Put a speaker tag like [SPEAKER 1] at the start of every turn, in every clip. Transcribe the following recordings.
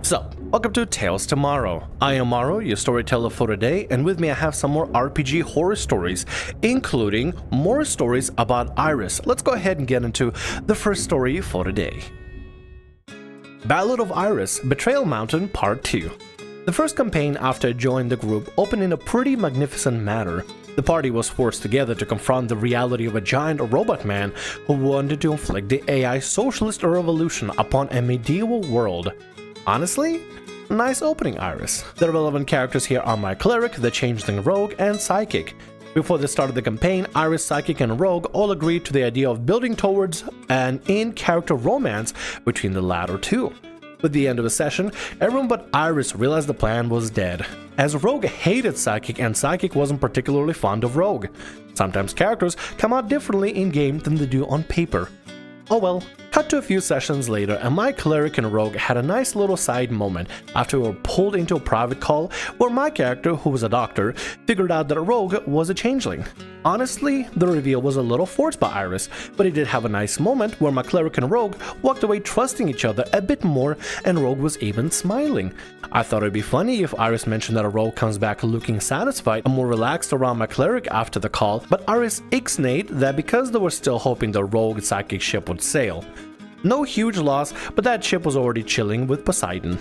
[SPEAKER 1] So, welcome to Tales Tomorrow. I am Morrow, your storyteller for today, and with me I have some more RPG horror stories, including more stories about Iris. Let's go ahead and get into the first story for today. Ballad of Iris, Betrayal Mountain Part 2. The first campaign after I joined the group opened in a pretty magnificent manner. The party was forced together to confront the reality of a giant robot man who wanted to inflict the AI socialist revolution upon a medieval world. Honestly, nice opening, Iris. The relevant characters here are my cleric, the changeling rogue, and psychic. Before the start of the campaign, Iris, psychic, and rogue all agreed to the idea of building towards an in-character romance between the latter two. With the end of the session, everyone but Iris realized the plan was dead, as Rogue hated Psychic and Psychic wasn't particularly fond of Rogue. Sometimes characters come out differently in-game than they do on paper. Oh well. Cut to a few sessions later, and my cleric and rogue had a nice little side moment after we were pulled into a private call where my character, who was a doctor, figured out that a rogue was a changeling. Honestly, the reveal was a little forced by Iris, but it did have a nice moment where my cleric and rogue walked away trusting each other a bit more, and rogue was even smiling. I thought it'd be funny if Iris mentioned that a rogue comes back looking satisfied and more relaxed around my cleric after the call, but Iris ixnayed that because they were still hoping the rogue psychic ship would sail. No huge loss, but that ship was already chilling with Poseidon.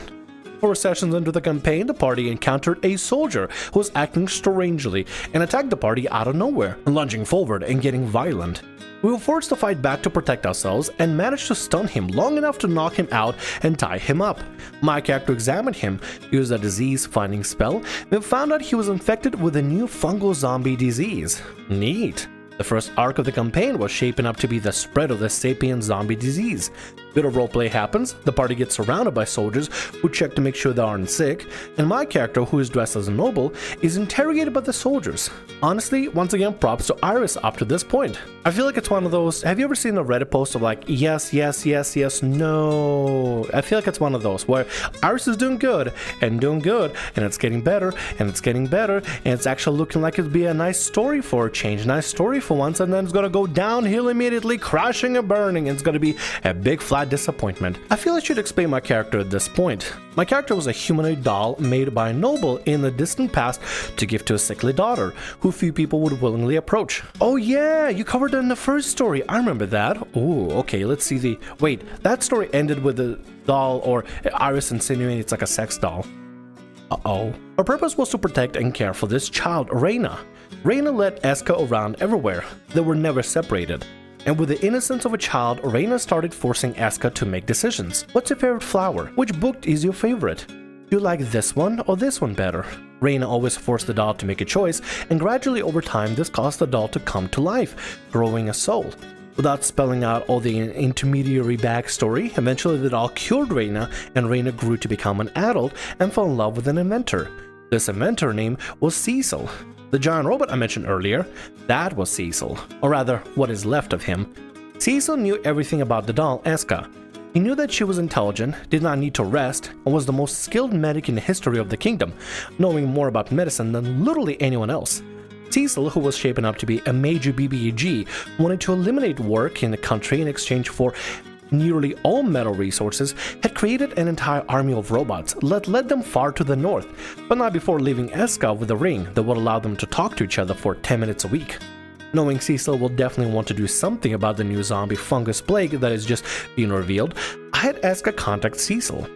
[SPEAKER 1] 4 sessions into the campaign, the party encountered a soldier who was acting strangely and attacked the party out of nowhere, lunging forward and getting violent. We were forced to fight back to protect ourselves and managed to stun him long enough to knock him out and tie him up. My character examined him, used a disease-finding spell, and found out he was infected with a new fungal zombie disease. Neat. The first arc of the campaign was shaping up to be the spread of the sapient zombie disease. Bit of roleplay happens, the party gets surrounded by soldiers who check to make sure they aren't sick, and my character, who is dressed as a noble, is interrogated by the soldiers. Honestly, once again, props to Iris up to this point. I feel like it's one of those, have you ever seen a Reddit post of like, yes, yes, yes, yes, no? I feel like it's one of those where Iris is doing good, and it's getting better, and it's getting better, and it's actually looking like it'd be a nice story for a change, nice story for once, and then it's gonna go downhill immediately, crashing and burning, and it's gonna be a big flat disappointment. I feel I should explain my character at this point. My character was a humanoid doll made by a noble in the distant past to give to a sickly daughter, who few people would willingly approach. Oh yeah, you covered it in the first story, I remember that. Ooh, okay, let's see the... Wait, that story ended with the doll, or Iris insinuating it's like a sex doll. Uh-oh. Her purpose was to protect and care for this child, Reina. Reina led Esca around everywhere. They were never separated. And with the innocence of a child, Reina started forcing Esca to make decisions. What's your favorite flower? Which book is your favorite? Do you like this one or this one better? Reina always forced the doll to make a choice, and gradually over time this caused the doll to come to life, growing a soul. Without spelling out all the intermediary backstory, eventually the doll cured Reina, and Reina grew to become an adult and fell in love with an inventor. This inventor name was Cecil. The giant robot I mentioned earlier, that was Cecil, or rather, what is left of him. Cecil knew everything about the doll, Esca. He knew that she was intelligent, did not need to rest, and was the most skilled medic in the history of the kingdom, knowing more about medicine than literally anyone else. Cecil, who was shaping up to be a major BBAG, wanted to eliminate work in the country in exchange for nearly all metal resources, had created an entire army of robots that led them far to the north, but not before leaving Esca with a ring that would allow them to talk to each other for 10 minutes a week. Knowing Cecil will definitely want to do something about the new zombie fungus plague that is just being revealed, I had Esca contact Cecil.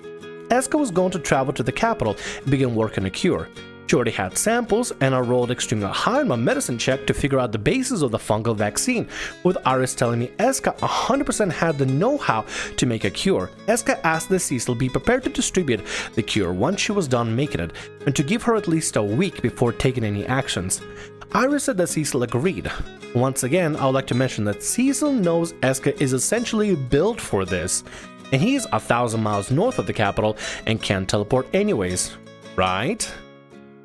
[SPEAKER 1] Esca was going to travel to the capital and begin work on a cure. She already had samples, and I rolled extremely high on my medicine check to figure out the basis of the fungal vaccine, with Iris telling me Esca 100% had the know-how to make a cure. Esca asked that Cecil be prepared to distribute the cure once she was done making it, and to give her at least a week before taking any actions. Iris said that Cecil agreed. Once again, I would like to mention that Cecil knows Esca is essentially built for this, and he is 1,000 miles north of the capital and can't teleport anyways, right?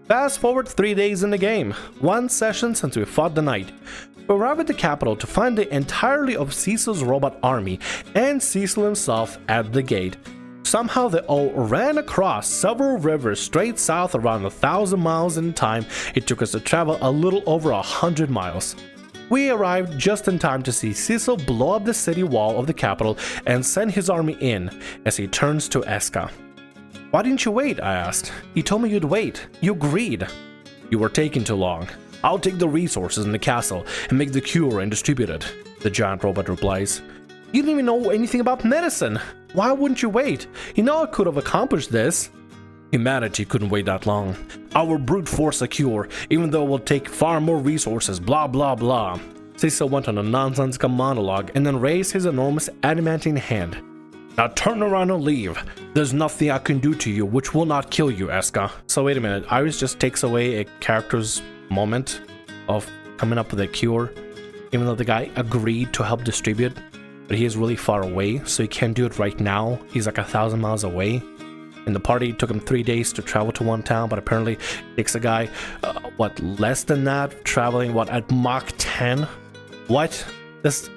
[SPEAKER 1] Fast forward 3 days in the game, 1 session since we fought the knight. We arrive at the capital to find the entirety of Cecil's robot army and Cecil himself at the gate. Somehow they all ran across several rivers straight south around 1,000 miles in time it took us to travel a little over 100 miles. We arrived just in time to see Cecil blow up the city wall of the capital and send his army in as he turns to Esca. Why didn't you wait? I asked. You told me you'd wait. You agreed. You were taking too long. I'll take the resources in the castle and make the cure and distribute it, the giant robot replies. You didn't even know anything about medicine. Why wouldn't you wait? You know I could have accomplished this. Humanity couldn't wait that long. I will brute force a cure, even though it will take far more resources, blah blah blah. Cecil went on a nonsensical monologue and then raised his enormous adamantine hand. Now turn around and leave. There's nothing I can do to you which will not kill you, Esca. So wait a minute, Iris just takes away a character's moment of coming up with a cure, even though the guy agreed to help distribute, but he is really far away, so he can't do it right now. He's like 1,000 miles away. And the party took him 3 days to travel to one town, but apparently it takes a guy, less than that, traveling, at Mach 10? What? This...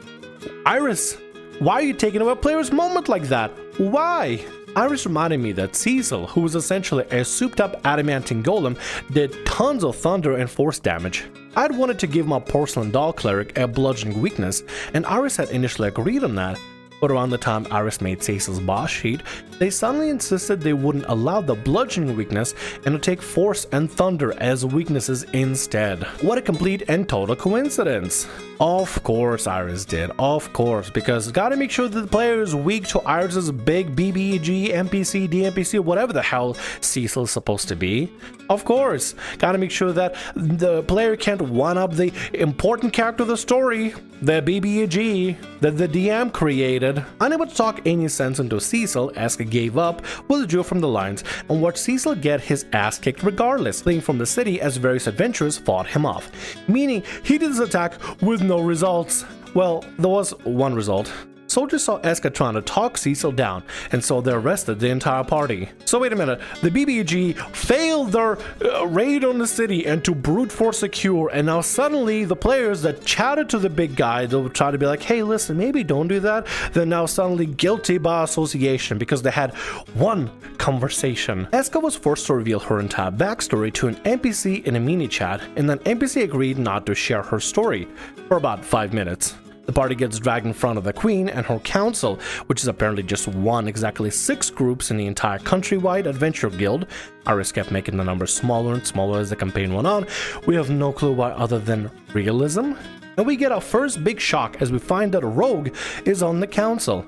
[SPEAKER 1] Iris! Why are you taking away a player's moment like that? Why? Iris reminded me that Cecil, who was essentially a souped-up adamantine golem, did tons of thunder and force damage. I'd wanted to give my porcelain doll cleric a bludgeoning weakness, and Iris had initially agreed on that. But around the time Iris made Cecil's boss sheet, they suddenly insisted they wouldn't allow the bludgeoning weakness and to take force and thunder as weaknesses instead. What a complete and total coincidence. Of course Iris did, of course, because gotta make sure that the player is weak to Iris's big BBG, NPC, DNPC, whatever the hell Cecil is supposed to be. Of course, gotta make sure that the player can't one-up the important character of the story, the BBG, that the DM created. Unable to talk any sense into Cecil, Esca gave up, withdrew from the lines, and watched Cecil get his ass kicked regardless, fleeing from the city as various adventurers fought him off. Meaning, he did his attack with no results. Well, there was one result. Soldiers saw Esca trying to talk Cecil down, and so they arrested the entire party. So wait a minute, the BBG failed their raid on the city and to brute force a cure, and now suddenly the players that chatted to the big guy, they'll try to be like, hey listen, maybe don't do that, they're now suddenly guilty by association because they had one conversation. Esca was forced to reveal her entire backstory to an NPC in a mini chat, and then NPC agreed not to share her story for about 5 minutes. The party gets dragged in front of the queen and her council, which is apparently just one, exactly 6 groups in the entire countrywide adventure guild. Iris kept making the numbers smaller and smaller as the campaign went on. We have no clue why other than realism. And we get our first big shock as we find that a rogue is on the council.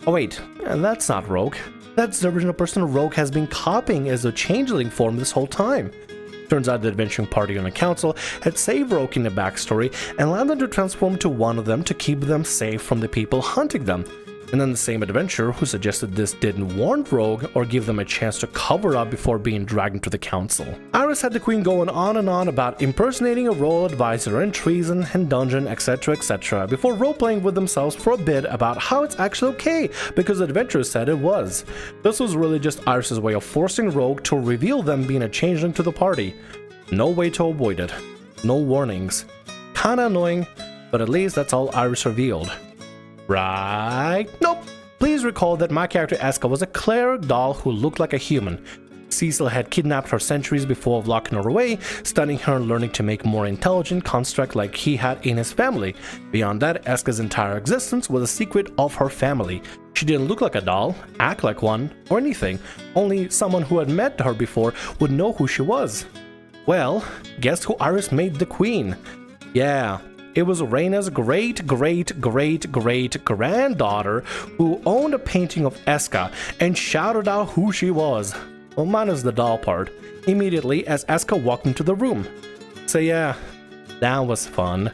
[SPEAKER 1] Oh wait, that's not Rogue. That's the original person Rogue has been copying as a changeling form this whole time. Turns out the adventuring party on the council had saved Rogue in the backstory and allowed them to transform to one of them to keep them safe from the people hunting them. And then the same adventurer who suggested this didn't warn Rogue or give them a chance to cover up before being dragged into the council. Iris had the queen going on and on about impersonating a royal advisor and treason and dungeon, etc, before role-playing with themselves for a bit about how it's actually okay because the adventurer said it was. This was really just Iris's way of forcing Rogue to reveal them being a changeling to the party. No way to avoid it. No warnings. Kinda annoying, but at least that's all Iris revealed. Right? Nope. Please recall that my character Esca was a cleric doll who looked like a human. Cecil had kidnapped her centuries before locking her away, stunning her and learning to make more intelligent construct like he had in his family. Beyond that, Esca's entire existence was a secret of her family. She didn't look like a doll, act like one, or anything. Only someone who had met her before would know who she was. Well, guess who Iris made the queen? Yeah. It was Reina's great-great-great-great-granddaughter who owned a painting of Esca and shouted out who she was. Well, minus the doll part, immediately as Esca walked into the room. So yeah, that was fun.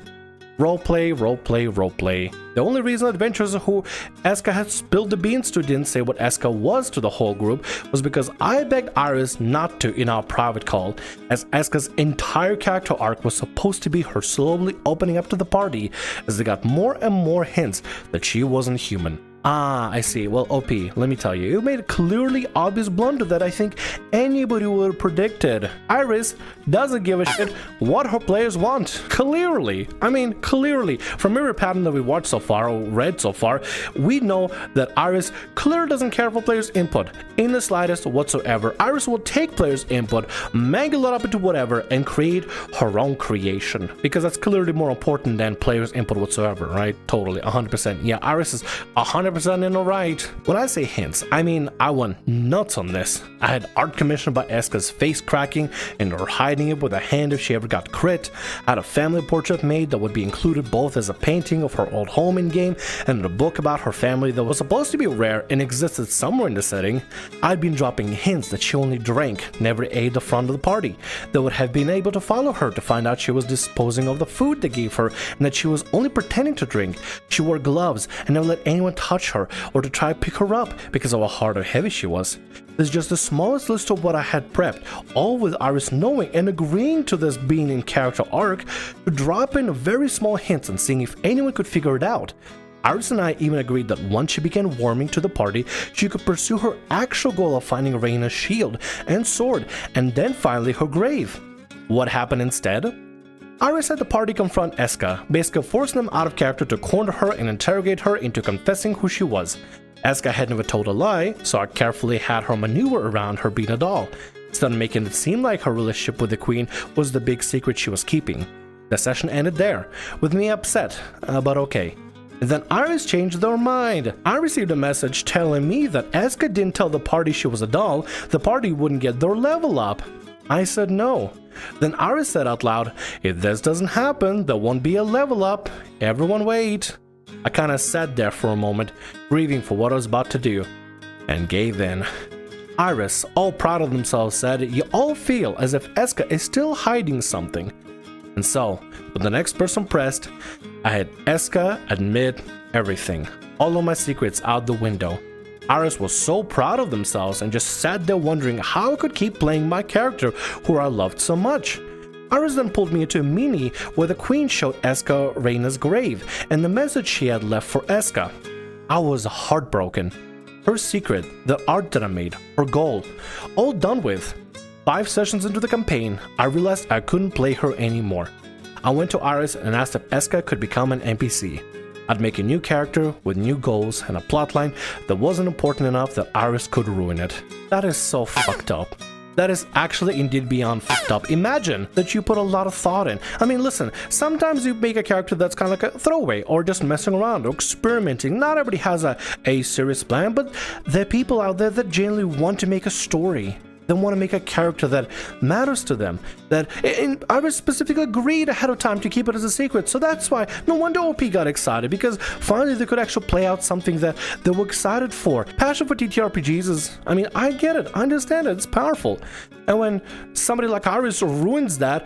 [SPEAKER 1] Roleplay, roleplay, roleplay. The only reason adventurers who Esca had spilled the beans to didn't say what Esca was to the whole group was because I begged Iris not to in our private call, as Esca's entire character arc was supposed to be her slowly opening up to the party as they got more and more hints that she wasn't human. Ah, I see. Well, OP, let me tell you, you made a clearly obvious blunder that I think anybody would have predicted. Iris doesn't give a shit what her players want. Clearly. I mean, clearly. From every pattern that we watched so far, or read so far, we know that Iris clearly doesn't care for players' input in the slightest whatsoever. Iris will take players' input, mangle it up into whatever, and create her own creation. Because that's clearly more important than players' input whatsoever, right? Totally, 100%. Yeah, Iris is 100% 100% in the right. When I say hints, I mean I went nuts on this. I had art commissioned by Esca's face cracking and her hiding it with a hand if she ever got crit. I had a family portrait made that would be included both as a painting of her old home in game and a book about her family that was supposed to be rare and existed somewhere in the setting. I'd been dropping hints that she only drank, never ate the front of the party, that would have been able to follow her to find out she was disposing of the food they gave her and that she was only pretending to drink. She wore gloves and never let anyone touch her or to try to pick her up because of how hard or heavy she was. This is just the smallest list of what I had prepped, all with Iris knowing and agreeing to this being in character arc to drop in very small hints and seeing if anyone could figure it out. Iris and I even agreed that once she began warming to the party, she could pursue her actual goal of finding Reina's shield and sword, and then finally her grave. What happened instead? Iris had the party confront Esca, basically forcing them out of character to corner her and interrogate her into confessing who she was. Esca had never told a lie, so I carefully had her maneuver around her being a doll, instead of making it seem like her relationship with the queen was the big secret she was keeping. The session ended there, with me upset, but okay. Then Iris changed their mind. I received a message telling me that Esca didn't tell the party she was a doll, the party wouldn't get their level up. I said no. Then Iris said out loud, if this doesn't happen, there won't be a level up. Everyone wait. I kinda sat there for a moment, grieving for what I was about to do, and gave in. Iris, all proud of themselves, said, you all feel as if Esca is still hiding something. And so, with the next person pressed, I had Esca admit everything, all of my secrets out the window. Iris was so proud of themselves and just sat there wondering how I could keep playing my character who I loved so much. Iris then pulled me into a mini where the queen showed Esca Reina's grave and the message she had left for Esca. I was heartbroken. Her secret, the art that I made, her goal, all done with. 5 sessions into the campaign, I realized I couldn't play her anymore. I went to Iris and asked if Esca could become an NPC. I'd make a new character with new goals and a plotline that wasn't important enough that Iris could ruin it. That is so fucked up. That is actually indeed beyond fucked up. Imagine that you put a lot of thought in. I mean, listen, sometimes you make a character that's kind of like a throwaway or just messing around or experimenting. Not everybody has a serious plan, but there are people out there that genuinely want to make a story. They want to make a character that matters to them. And Iris specifically agreed ahead of time to keep it as a secret, so that's why no wonder OP got excited, because finally they could actually play out something that they were excited for. Passion for TTRPGs is, I mean, I get it, I understand it, it's powerful. And when somebody like Iris ruins that,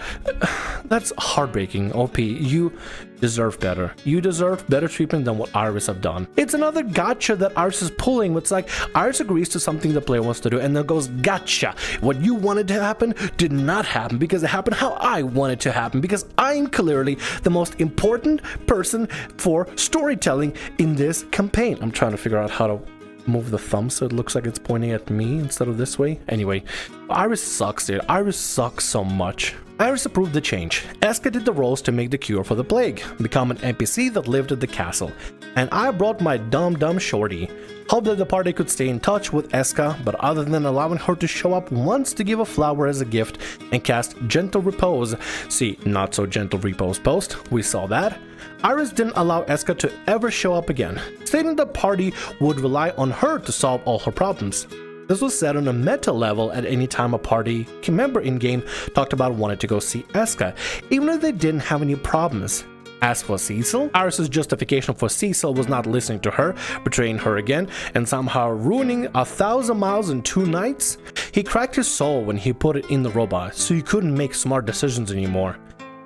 [SPEAKER 1] that's heartbreaking. OP, you deserve better. You deserve better treatment than what Iris have done. It's another gotcha that Iris is pulling. It's like Iris agrees to something the player wants to do and then goes, gotcha. What you wanted to happen did not happen because it happened how I wanted to happen, because I'm clearly the most important person for storytelling in this campaign. I'm trying to figure out how to move the thumb so it looks like it's pointing at me instead of this way. Anyway, Iris sucks, dude. Iris sucks so much. Iris approved the change. Esca did the roles to make the cure for the plague, become an NPC that lived at the castle, and I brought my dumb shorty. Hope that the party could stay in touch with Esca, but other than allowing her to show up once to give a flower as a gift and cast Gentle Repose, see Not So Gentle Repose post, we saw that, Iris didn't allow Esca to ever show up again, stating the party would rely on her to solve all her problems. This was said on a meta level at any time a party member in-game talked about wanting to go see Esca, even if they didn't have any problems. As for Cecil, Iris' justification for Cecil was not listening to her, betraying her again, and somehow ruining 1,000 miles in 2 nights. He cracked his soul when he put it in the robot, so he couldn't make smart decisions anymore.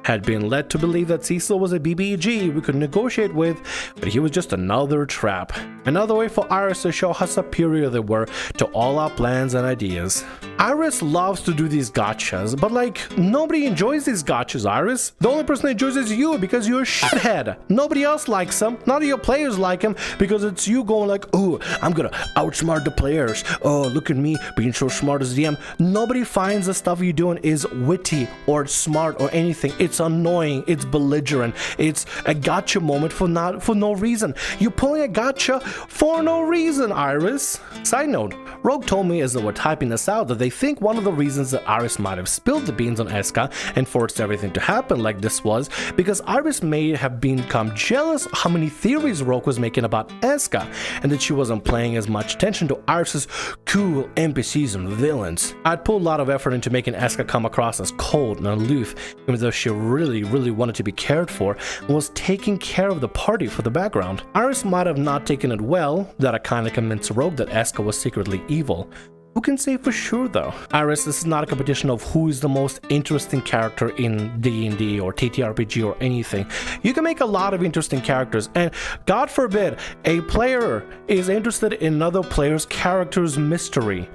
[SPEAKER 1] Had been led to believe that Cecil was a BBG we could negotiate with, but he was just another trap. Another way for Iris to show how superior they were to all our plans and ideas. Iris loves to do these gotchas, but like, nobody enjoys these gotchas, Iris. The only person that enjoys is you because you're a shithead. Nobody else likes them. None of your players like him because it's you going like, oh, I'm gonna outsmart the players. Oh, look at me being so smart as DM. Nobody finds the stuff you're doing is witty or smart or anything. It's annoying, it's belligerent, it's a gotcha moment for no reason. You're pulling a gotcha for no reason, Iris. Side note, Rogue told me as they were typing this out that they they think one of the reasons that Iris might have spilled the beans on Esca and forced everything to happen like this was because Iris may have become jealous how many theories Rogue was making about Esca, and that she wasn't paying as much attention to Iris's cool NPCs and villains. I'd put a lot of effort into making Esca come across as cold and aloof, even though she really wanted to be cared for and was taking care of the party for the background. Iris might have not taken it well that I kinda convinced Rogue that Esca was secretly evil. Who can say for sure though? Iris, this is not a competition of who is the most interesting character in D&D or TTRPG or anything. You can make a lot of interesting characters, and God forbid a player is interested in another player's character's mystery.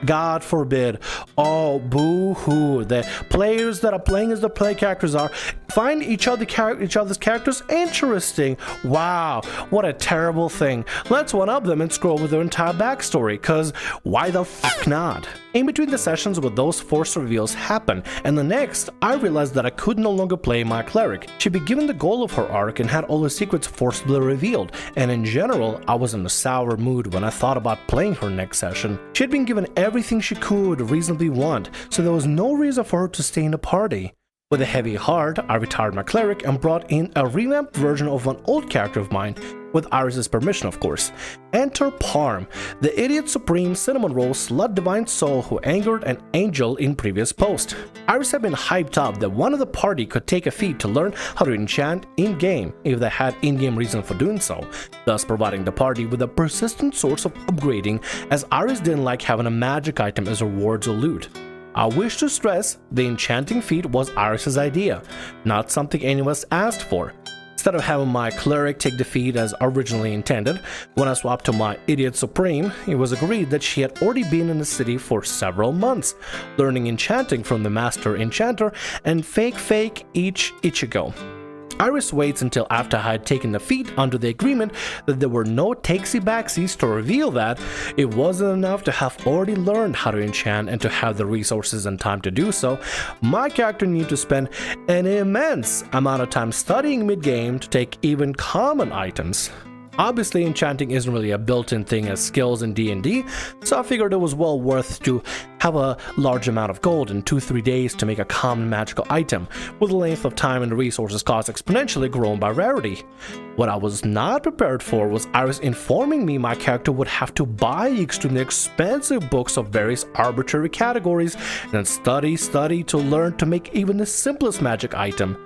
[SPEAKER 1] God forbid. Oh, boo-hoo. The players that are playing as the play characters find each other's characters interesting. Wow, what a terrible thing. Let's one-up them and scroll over their entire backstory, cause why the fuck not? In between the sessions where those forced reveals happen, and the next, I realized that I could no longer play my cleric. She'd been given the goal of her arc and had all her secrets forcibly revealed, and in general, I was in a sour mood when I thought about playing her next session. She had been given everything she could reasonably want, so there was no reason for her to stay in the party. With a heavy heart, I retired my cleric and brought in a revamped version of an old character of mine, with Iris's permission of course. Enter Parm, the idiot supreme cinnamon roll slut divine soul who angered an angel in previous post. Iris had been hyped up that one of the party could take a feat to learn how to enchant in-game if they had in-game reason for doing so, thus providing the party with a persistent source of upgrading, as Iris didn't like having a magic item as rewards or loot. I wish to stress the enchanting feat was Iris's idea, not something anyone else asked for. Instead of having my cleric take the feat as originally intended, when I swapped to my idiot supreme, it was agreed that she had already been in the city for several months, learning enchanting from the master enchanter and fake each Ichigo. Iris waits until after I had taken the feat under the agreement that there were no takesy-backsies to reveal that it wasn't enough to have already learned how to enchant and to have the resources and time to do so. My character needed to spend an immense amount of time studying mid-game to take even common items. Obviously, enchanting isn't really a built-in thing as skills in D&D, so I figured it was well worth to have a large amount of gold in 2-3 days to make a common magical item, with the length of time and the resources cost exponentially grown by rarity. What I was not prepared for was Iris informing me my character would have to buy extremely expensive books of various arbitrary categories, and then study to learn to make even the simplest magic item.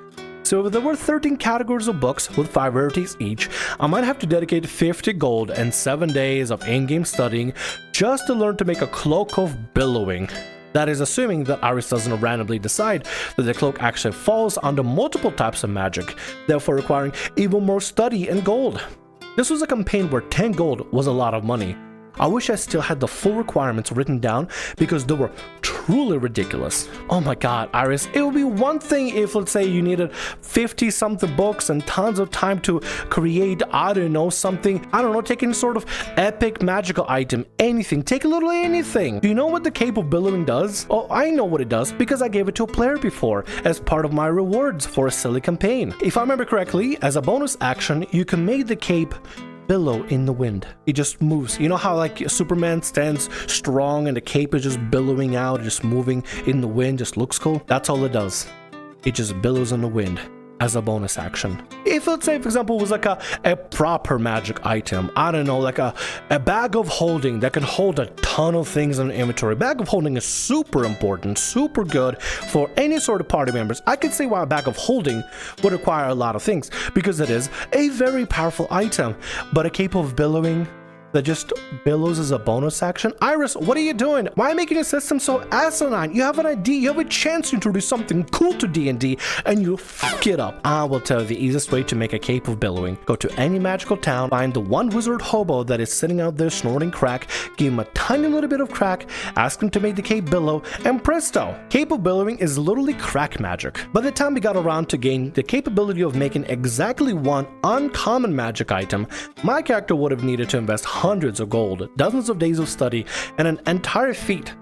[SPEAKER 1] So if there were 13 categories of books with 5 rarities each, I might have to dedicate 50 gold and 7 days of in-game studying just to learn to make a cloak of billowing. That is assuming that Iris doesn't randomly decide that the cloak actually falls under multiple types of magic, therefore requiring even more study and gold. This was a campaign where 10 gold was a lot of money. I wish I still had the full requirements written down because they were truly ridiculous. Oh my god, Iris, it would be one thing if, let's say, you needed 50 something books and tons of time to create, I don't know, take any sort of epic magical item, anything, take a little anything. Do you know what the Cape of Billowing does? Oh, I know what it does because I gave it to a player before as part of my rewards for a silly campaign. If I remember correctly, as a bonus action, you can make the cape billow in the wind. It just moves. You know how like Superman stands strong and the cape is just billowing out, just moving in the wind, just looks cool? That's all it does. It just billows in the wind as a bonus action. If, let's say, for example, it was like a proper magic item, I don't know, like a bag of holding that can hold a ton of things in the inventory. Bag of holding is super important, super good for any sort of party members. I can see why a bag of holding would require a lot of things, because it is a very powerful item, but a cape of billowing that just billows as a bonus action? Iris, what are you doing? Why are you making a system so asinine? You have an idea, you have a chance to introduce something cool to D&D, and you fuck it up. I will tell you the easiest way to make a cape of billowing. Go to any magical town, find the one wizard hobo that is sitting out there snorting crack, give him a tiny little bit of crack, ask him to make the cape billow, and presto! Cape of billowing is literally crack magic. By the time we got around to gain the capability of making exactly one uncommon magic item, my character would have needed to invest hundreds of gold, dozens of days of study, and an entire feat.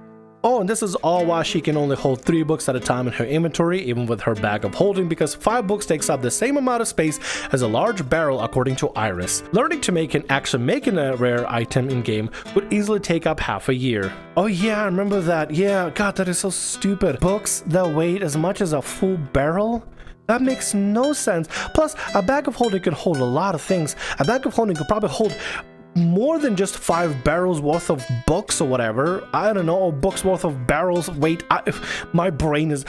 [SPEAKER 1] Oh, and this is all while she can only hold 3 books at a time in her inventory, even with her bag of holding, because 5 books takes up the same amount of space as a large barrel according to Iris. Learning to make and actually making a rare item in-game would easily take up half a year. Oh yeah, I remember that. Yeah, god, that is so stupid. Books that weigh as much as a full barrel? That makes no sense. Plus, a bag of holding can hold a lot of things. A bag of holding could probably hold more than just 5 barrels worth of books or whatever. I don't know, books worth of barrels. Wait, my brain is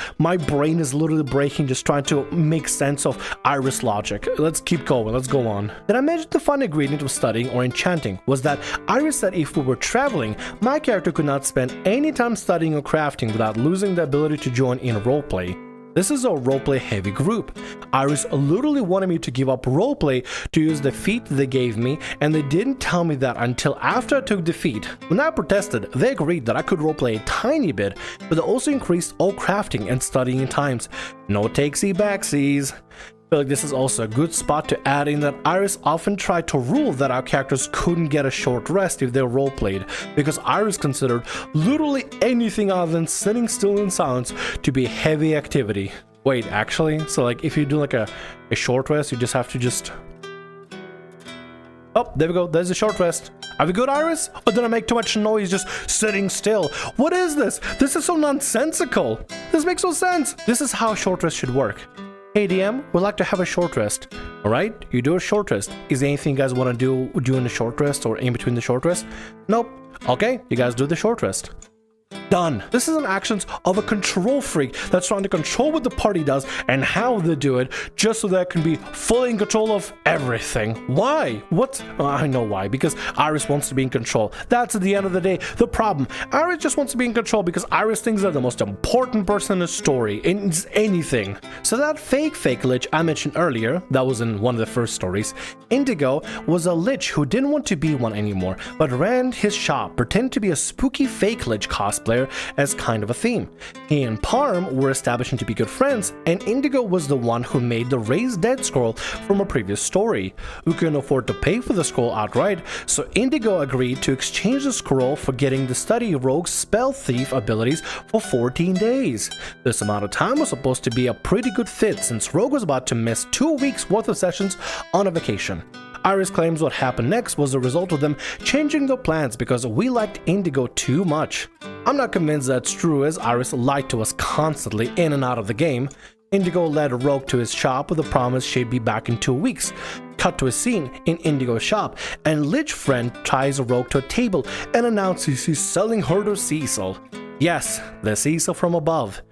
[SPEAKER 1] literally breaking just trying to make sense of Iris logic. Let's keep going. Let's go on. Did I mention the fun ingredient of studying or enchanting was that Iris said if we were traveling, my character could not spend any time studying or crafting without losing the ability to join in roleplay. This is a roleplay heavy group. Iris literally wanted me to give up roleplay to use the feat they gave me, and they didn't tell me that until after I took the feat. When I protested, they agreed that I could roleplay a tiny bit, but they also increased all crafting and studying times. No takesy backsies. I feel like this is also a good spot to add in that Iris often tried to rule that our characters couldn't get a short rest if they roleplayed, because Iris considered literally anything other than sitting still in silence to be a heavy activity. Wait, actually? So like if you do like a short rest, you just have to just... Oh, there we go. There's a short rest. Are we good, Iris? Or did I make too much noise just sitting still? What is this? This is so nonsensical. This makes no sense. This is how a short rest should work. Hey DM, we'd like to have a short rest. Alright, you do a short rest. Is there anything you guys want to do during the short rest or in between the short rest? Nope. Okay, you guys do the short rest. Done. This is an actions of a control freak that's trying to control what the party does and how they do it, just so that it can be fully in control of everything. Why? What? I know why. Because Iris wants to be in control. That's at the end of the day the problem. Iris just wants to be in control because Iris thinks they're the most important person in the story, in anything. So that fake lich I mentioned earlier, that was in one of the first stories, Indigo was a lich who didn't want to be one anymore, but ran his shop, pretending to be a spooky fake lich cosplayer as kind of a theme. He and Parm were establishing to be good friends, and Indigo was the one who made the Raised Dead scroll from a previous story. We couldn't afford to pay for the scroll outright, so Indigo agreed to exchange the scroll for getting the study Rogue's spell thief abilities for 14 days. This amount of time was supposed to be a pretty good fit since Rogue was about to miss 2 weeks worth of sessions on a vacation. Iris claims what happened next was a result of them changing their plans because we liked Indigo too much. I'm not convinced that's true, as Iris lied to us constantly in and out of the game. Indigo led Rogue to his shop with a promise she'd be back in 2 weeks. Cut to a scene in Indigo's shop, and Lich friend ties Rogue to a table and announces he's selling her to Cecil. Yes, the Cecil from above.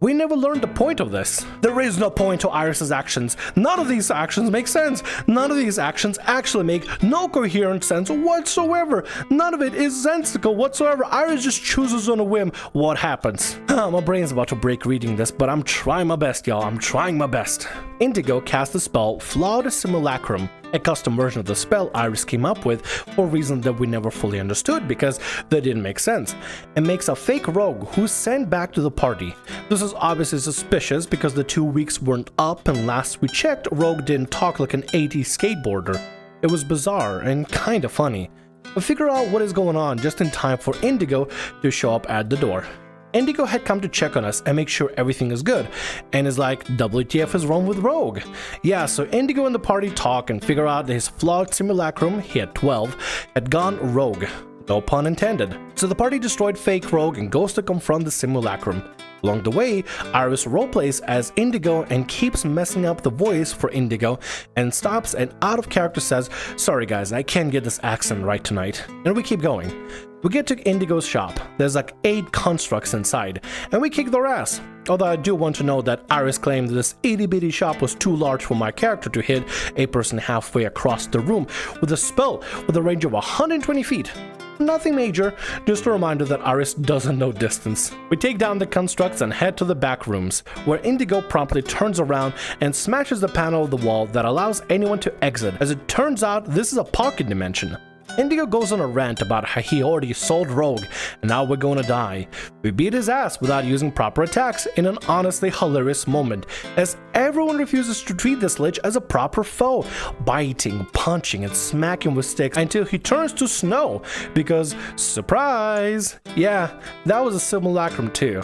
[SPEAKER 1] We never learned the point of this. There is no point to Iris's actions. None of these actions make sense. None of these actions actually make no coherent sense whatsoever. None of it is sensical whatsoever. Iris just chooses on a whim what happens. My brain's about to break reading this, but I'm trying my best, y'all. I'm trying my best. Indigo cast the spell Flawed Simulacrum, a custom version of the spell Iris came up with for reasons that we never fully understood because they didn't make sense, and makes a fake rogue who's sent back to the party. This is obviously suspicious because the 2 weeks weren't up, and last we checked, Rogue didn't talk like an 80s skateboarder. It was bizarre and kinda funny. We figure out what is going on just in time for Indigo to show up at the door. Indigo had come to check on us and make sure everything is good, and is like, WTF is wrong with Rogue? Yeah, so Indigo and the party talk and figure out that his flawed simulacrum, he had 12, had gone rogue. No pun intended. So the party destroyed fake Rogue and goes to confront the simulacrum. Along the way, Iris roleplays as Indigo and keeps messing up the voice for Indigo, and stops and out of character says, sorry guys, I can't get this accent right tonight. And we keep going. We get to Indigo's shop. There's like 8 constructs inside, and we kick their ass. Although I do want to know that Iris claimed this itty bitty shop was too large for my character to hit a person halfway across the room with a spell with a range of 120 feet. Nothing major, just a reminder that Iris doesn't know distance. We take down the constructs and head to the back rooms, where Indigo promptly turns around and smashes the panel of the wall that allows anyone to exit. As it turns out, this is a pocket dimension. Indigo goes on a rant about how he already sold Rogue and now we're gonna die. We beat his ass without using proper attacks in an honestly hilarious moment, as everyone refuses to treat this lich as a proper foe, biting, punching, and smacking with sticks until he turns to snow because, surprise! Yeah, that was a simulacrum too.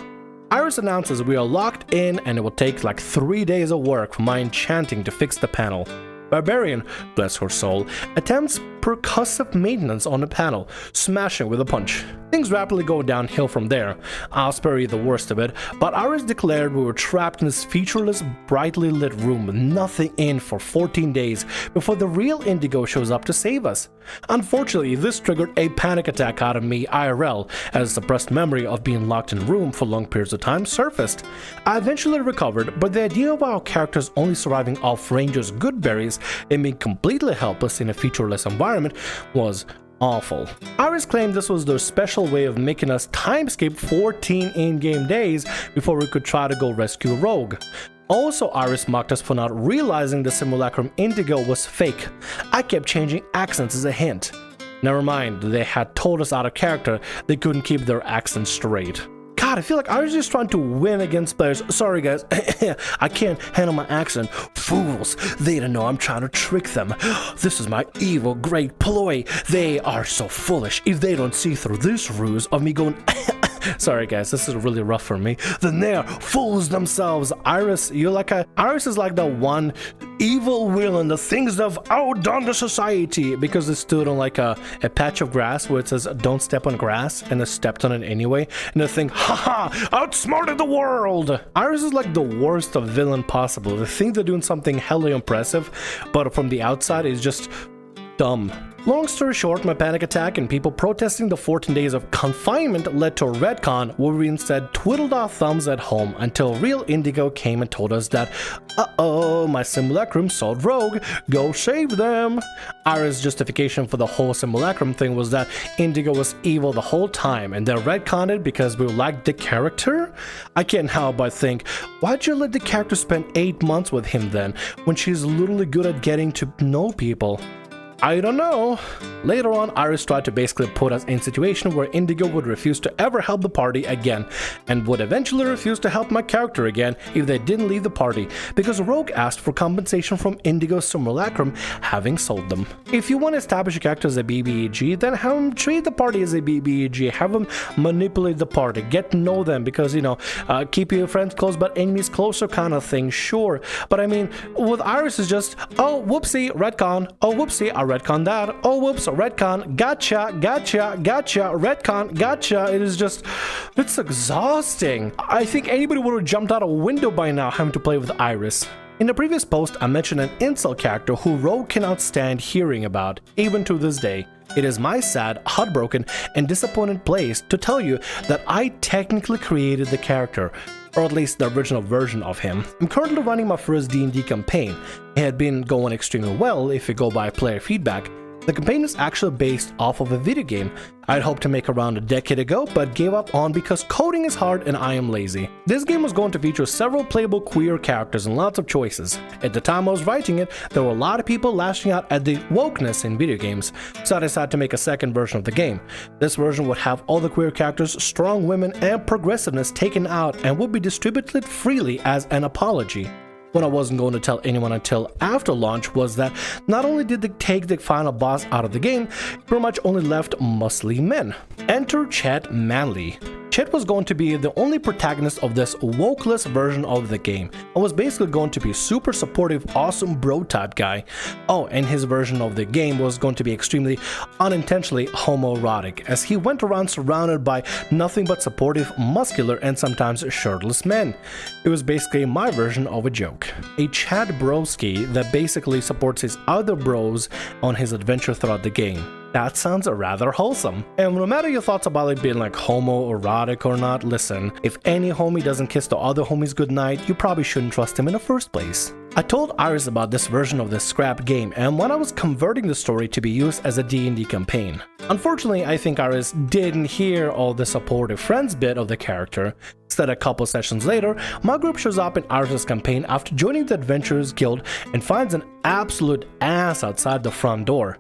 [SPEAKER 1] Iris announces we are locked in and it will take like 3 days of work for my Enchanting to fix the panel. Barbarian, bless her soul, attempts percussive maintenance on the panel, smashing with a punch. Things rapidly go downhill from there. I'll spare you the worst of it, but Iris declared we were trapped in this featureless, brightly lit room with nothing in for 14 days before the real Indigo shows up to save us. Unfortunately, this triggered a panic attack out of me IRL, as suppressed memory of being locked in a room for long periods of time surfaced. I eventually recovered, but the idea of our characters only surviving off Ranger's good berries and being completely helpless in a featureless environment was awful. Iris claimed this was their special way of making us time skip 14 in-game days before we could try to go rescue Rogue. Also, Iris mocked us for not realizing the simulacrum Indigo was fake. I kept changing accents as a hint. Never mind, they had told us out of character they couldn't keep their accents straight. God, I feel like I was just trying to win against players. Sorry guys, I can't handle my accent. Fools, they don't know I'm trying to trick them. This is my evil great ploy. They are so foolish. If they don't see through this ruse of me going sorry guys, this is really rough for me, then they're fools themselves. Iris, Iris is like the one evil villain, the things that have outdone the society, because it stood on like a patch of grass where it says don't step on grass, and it stepped on it anyway, and they think, haha, outsmarted the world. Iris is like the worst of villain possible. They think they're doing something hella impressive, but from the outside it's just dumb. Long story short, my panic attack and people protesting the 14 days of confinement led to a retcon where we instead twiddled our thumbs at home until real Indigo came and told us that, uh-oh, my simulacrum sold Rogue, go save them. Iris' justification for the whole simulacrum thing was that Indigo was evil the whole time and they retconned it because we liked the character? I can't help but think, why'd you let the character spend 8 months with him then, when she's literally good at getting to know people? I don't know. Later on, Iris tried to basically put us in a situation where Indigo would refuse to ever help the party again, and would eventually refuse to help my character again if they didn't leave the party, because Rogue asked for compensation from Indigo's simulacrum having sold them. If you want to establish a character as a BBEG, then have them treat the party as a BBEG, have them manipulate the party, get to know them, because, you know, keep your friends close but enemies closer kind of thing, sure. But I mean, with Iris is just, oh, whoopsie, retcon, oh, whoopsie, I retcon that, oh whoops, retcon, gotcha, retcon, gotcha. It is just, it's exhausting. I think anybody would have jumped out a window by now having to play with Iris. In the previous post, I mentioned an incel character who Rogue cannot stand hearing about, even to this day. It is my sad, heartbroken, and disappointed place to tell you that I technically created the character, or at least the original version of him. I'm currently running my first D&D campaign. It had been going extremely well if you go by player feedback. The campaign is actually based off of a video game I'd hoped to make around a decade ago, but gave up on because coding is hard and I am lazy. This game was going to feature several playable queer characters and lots of choices. At the time I was writing it, there were a lot of people lashing out at the wokeness in video games, so I decided to make a second version of the game. This version would have all the queer characters, strong women, and progressiveness taken out and would be distributed freely as an apology. What I wasn't going to tell anyone until after launch was that not only did they take the final boss out of the game, pretty much only left muscly men. Enter Chet Manley. Chet was going to be the only protagonist of this wokeless version of the game, and was basically going to be a super supportive, awesome bro type guy. Oh, and his version of the game was going to be extremely unintentionally homoerotic, as he went around surrounded by nothing but supportive, muscular, and sometimes shirtless men. It was basically my version of a joke. A Chad broski that basically supports his other bros on his adventure throughout the game. That sounds rather wholesome. And no matter your thoughts about it being like homoerotic or not, listen, if any homie doesn't kiss the other homies goodnight, you probably shouldn't trust him in the first place. I told Iris about this version of this scrap game and when I was converting the story to be used as a D&D campaign. Unfortunately, I think Iris didn't hear all the supportive friends bit of the character. Instead, a couple sessions later, my group shows up in Iris' campaign after joining the Adventurers Guild and finds an absolute ass outside the front door.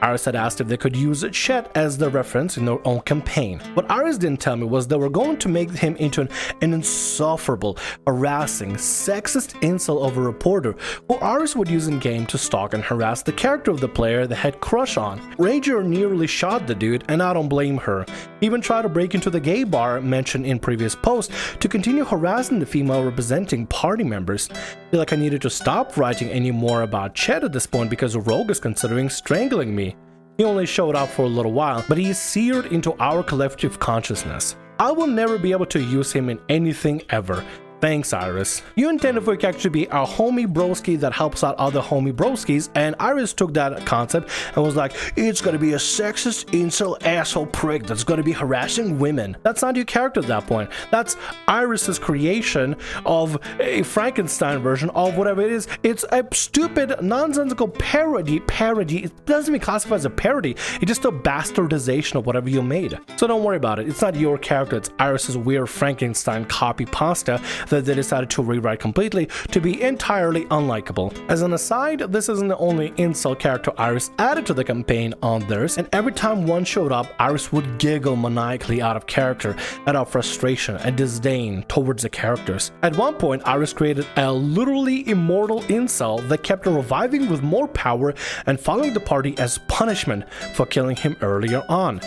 [SPEAKER 1] Iris had asked if they could use Chet as the reference in their own campaign. What Iris didn't tell me was they were going to make him into an insufferable, harassing, sexist incel of a reporter who Iris would use in game to stalk and harass the character of the player they had crush on. Ranger nearly shot the dude, and I don't blame her. He even tried to break into the gay bar mentioned in previous posts to continue harassing the female representing party members. I feel like I needed to stop writing any more about Chet at this point because Rogue is considering strangling me. He only showed up for a little while, but he is seared into our collective consciousness. I will never be able to use him in anything ever. Thanks, Iris. You intended for it to be a homie broski that helps out other homie broskis, and Iris took that concept and was like, it's gonna be a sexist incel asshole prick that's gonna be harassing women. That's not your character at that point. That's Iris's creation of a Frankenstein version of whatever it is. It's a stupid, nonsensical parody. It doesn't even classify as a parody. It's just a bastardization of whatever you made. So don't worry about it. It's not your character. It's Iris's weird Frankenstein copy pasta that they decided to rewrite completely to be entirely unlikable. As an aside, this isn't the only incel character Iris added to the campaign on theirs, and every time one showed up, Iris would giggle maniacally out of character, out of frustration and disdain towards the characters. At one point, Iris created a literally immortal incel that kept reviving with more power and following the party as punishment for killing him earlier on.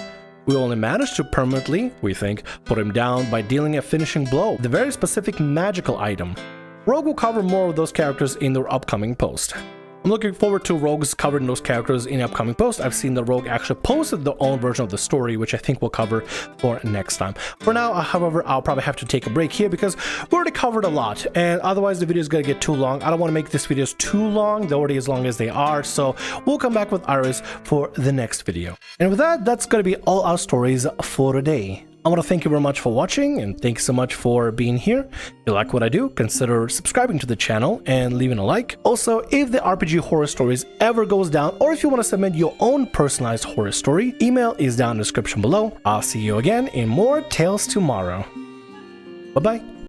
[SPEAKER 1] We only managed to permanently, we think, put him down by dealing a finishing blow, the very specific magical item. Rogue will cover more of those characters in their upcoming post. I'm looking forward to Rogue's covering those characters in the upcoming post. I've seen the Rogue actually posted their own version of the story, which I think we'll cover for next time. For now, however, I'll probably have to take a break here because we already covered a lot, and otherwise the video is going to get too long. I don't want to make these videos too long. They're already as long as they are, so we'll come back with Iris for the next video. And with that, that's going to be all our stories for today. I want to thank you very much for watching, and thanks so much for being here. If you like what I do, consider subscribing to the channel and leaving a like. Also, if the RPG Horror Stories ever goes down, or if you want to submit your own personalized horror story, email is down in the description below. I'll see you again in more Tales Tomorrow. Bye-bye.